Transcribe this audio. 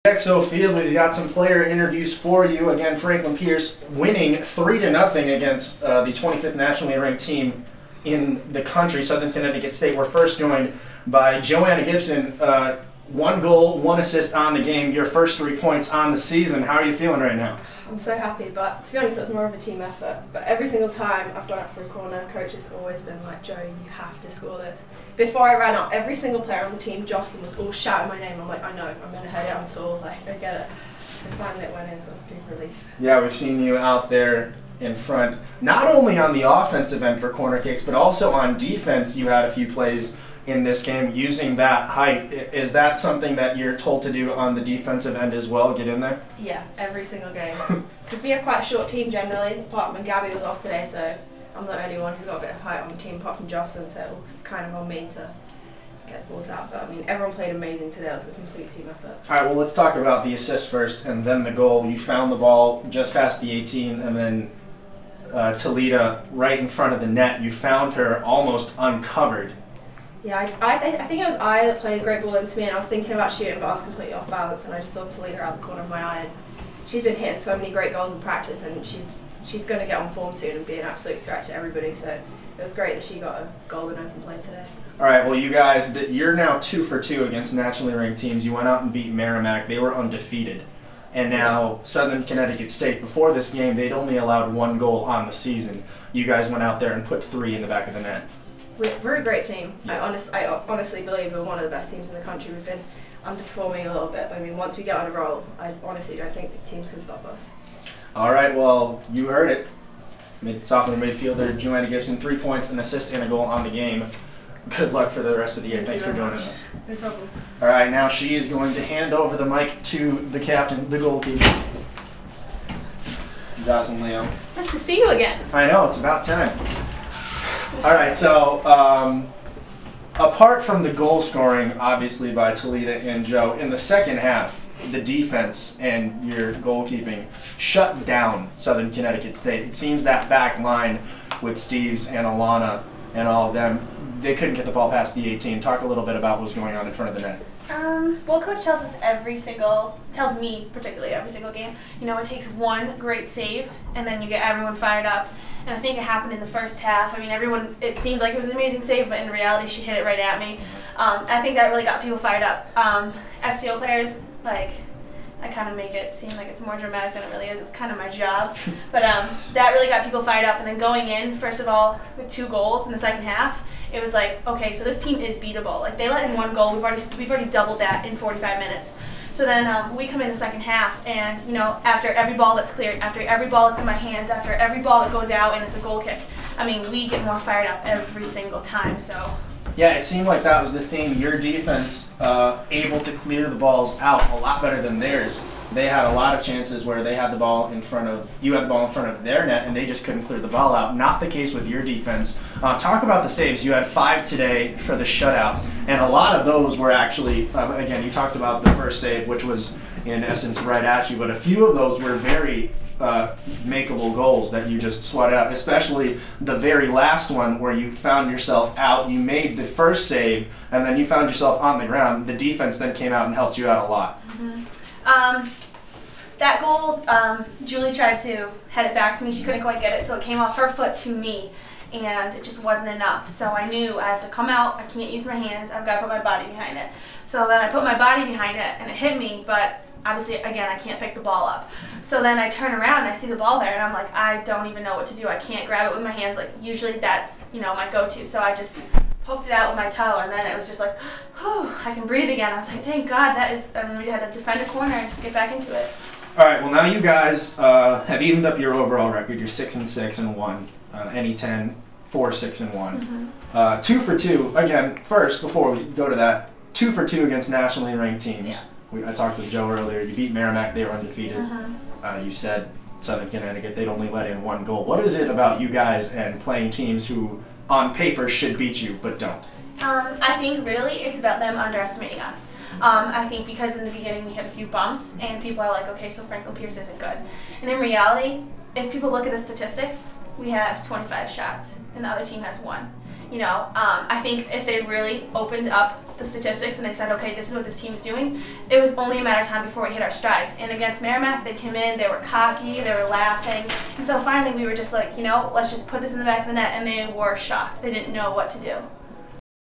XO Field, we've got some player interviews for you. Again, Franklin Pierce winning 3-0 against the 25th nationally ranked team in the country, Southern Connecticut State. We're first joined by Joanna Gibson. 1 goal, 1 assist on the game, your first 3 points on the season. How are you feeling right now? I'm so happy, but to be honest, it was more of a team effort. But every single time I've gone up for a corner, coach has always been like, Joe, you have to score this. Before I ran up, every single player on the team, Jocelyn, was all shouting my name. I'm like, I know, I'm going to head it, I'm tall, like, I get it. And finally it went in, so it's a big relief. Yeah, we've seen you out there in front, not only on the offensive end for corner kicks, but also on defense. You had a few plays in this game using that height. Is that something that you're told to do on the defensive end as well, get in there? Yeah, every single game. Because we have quite a short team generally, apart from Gabby was off today, so I'm the only one who's got a bit of height on the team apart from Jocelyn, so it was kind of on me to get the balls out. But I mean, everyone played amazing today. It was a complete team effort. Alright, well, let's talk about the assist first and then the goal. You found the ball just past the 18 and then Talita right in front of the net. You found her almost uncovered. Yeah, I think it was I that played a great ball into me, and I was thinking about shooting, but I was completely off balance, and I just saw Talita out the corner of my eye. And she's been hitting so many great goals in practice, and she's going to get on form soon and be an absolute threat to everybody. So it was great that she got a goal in open play today. All right, well, you guys, you're now 2 for 2 against nationally ranked teams. You went out and beat Merrimack. They were undefeated. And now Southern Connecticut State, before this game, they'd only allowed 1 goal on the season. You guys went out there and put 3 in the back of the net. We're a great team. Yeah. I honestly believe we're one of the best teams in the country. We've been underperforming a little bit, but I mean, once we get on a roll, I honestly don't think teams can stop us. All right, well, you heard it. Sophomore midfielder Joanna Gibson, 3 points, an assist, and a goal on the game. Good luck for the rest of the year. Thanks for joining us. No problem. All right, now she is going to hand over the mic to the captain, the goalkeeper, Jocelyn. Nice to see you again. I know, it's about time. All right, so apart from the goal scoring, obviously, by Talita and Joe, in the second half, the defense and your goalkeeping shut down Southern Connecticut State. It seems that back line with Steves and Alana and all of them, they couldn't get the ball past the 18. Talk a little bit about what was going on in front of the net. Well, Coach tells us tells me particularly every single game, you know, it takes 1 great save and then you get everyone fired up. And I think it happened in the first half. I mean, it seemed like it was an amazing save, but in reality, she hit it right at me. I think that really got people fired up. As field players, like, I kind of make it seem like it's more dramatic than it really is. It's kind of my job. But that really got people fired up. And then going in, first of all, with 2 goals in the second half, it was like, okay, so this team is beatable. Like, they let in 1 goal. We've already doubled that in 45 minutes. So then we come in the second half, and you know, after every ball that's cleared, after every ball that's in my hands, after every ball that goes out and it's a goal kick, I mean, we get more fired up every single time. So. Yeah, it seemed like that was the theme. Your defense able to clear the balls out a lot better than theirs. They had a lot of chances where they had the ball in front of their net, and they just couldn't clear the ball out. Not the case with your defense. Talk about the saves. You had 5 today for the shutout, and a lot of those were actually, again, you talked about the first save, which was in essence right at you, but a few of those were very makeable goals that you just swatted out, especially the very last one where you found yourself out. You made the first save, and then you found yourself on the ground. The defense then came out and helped you out a lot. Mm-hmm. That goal, Julie tried to head it back to me. She couldn't quite get it, so it came off her foot to me, and it just wasn't enough. So I knew I have to come out. I can't use my hands. I've got to put my body behind it. So then I put my body behind it, and it hit me, but obviously, again, I can't pick the ball up. So then I turn around and I see the ball there, and I'm like, I don't even know what to do. I can't grab it with my hands. Like, usually that's, you know, my go-to. So I just poked it out with my toe, and then it was just like, whew, I can breathe again. I was like, thank God, we had to defend a corner and just get back into it. All right, well, now you guys have evened up your overall record. You're 6-6-1. Any 10, 4-6-1. Mm-hmm. 2 for 2. Again, first, before we go to that, 2 for 2 against nationally ranked teams. Yeah. I talked with Joe earlier. You beat Merrimack. They were undefeated. Uh-huh. You said Southern Connecticut, they'd only let in 1 goal. What is it about you guys and playing teams who, on paper, should beat you, but don't? I think really it's about them underestimating us. I think because in the beginning we had a few bumps, and people are like, okay, so Franklin Pierce isn't good. And in reality, if people look at the statistics, we have 25 shots, and the other team has 1. You know, I think if they really opened up the statistics and they said, okay, this is what this team's doing, it was only a matter of time before we hit our strides. And against Merrimack, they came in, they were cocky, they were laughing, and so finally we were just like, let's just put this in the back of the net, and they were shocked. They didn't know what to do.